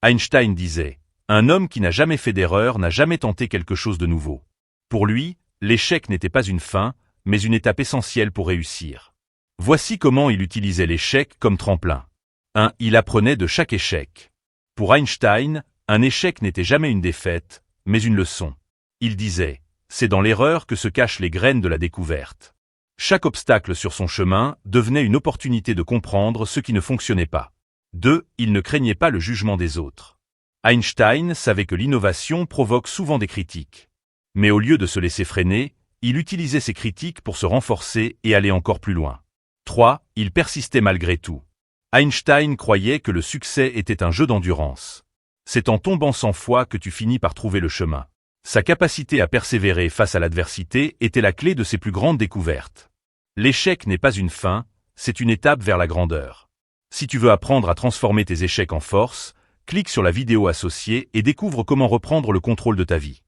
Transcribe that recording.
Einstein disait, « Un homme qui n'a jamais fait d'erreur n'a jamais tenté quelque chose de nouveau. » Pour lui, l'échec n'était pas une fin, mais une étape essentielle pour réussir. Voici comment il utilisait l'échec comme tremplin. 1. Il apprenait de chaque échec. Pour Einstein, un échec n'était jamais une défaite, mais une leçon. Il disait, « C'est dans l'erreur que se cachent les graines de la découverte. » Chaque obstacle sur son chemin devenait une opportunité de comprendre ce qui ne fonctionnait pas. 2. Il ne craignait pas le jugement des autres. Einstein savait que l'innovation provoque souvent des critiques. Mais au lieu de se laisser freiner, il utilisait ces critiques pour se renforcer et aller encore plus loin. 3. Il persistait malgré tout. Einstein croyait que le succès était un jeu d'endurance. C'est en tombant 100 fois que tu finis par trouver le chemin. Sa capacité à persévérer face à l'adversité était la clé de ses plus grandes découvertes. L'échec n'est pas une fin, c'est une étape vers la grandeur. Si tu veux apprendre à transformer tes échecs en force, clique sur la vidéo associée et découvre comment reprendre le contrôle de ta vie.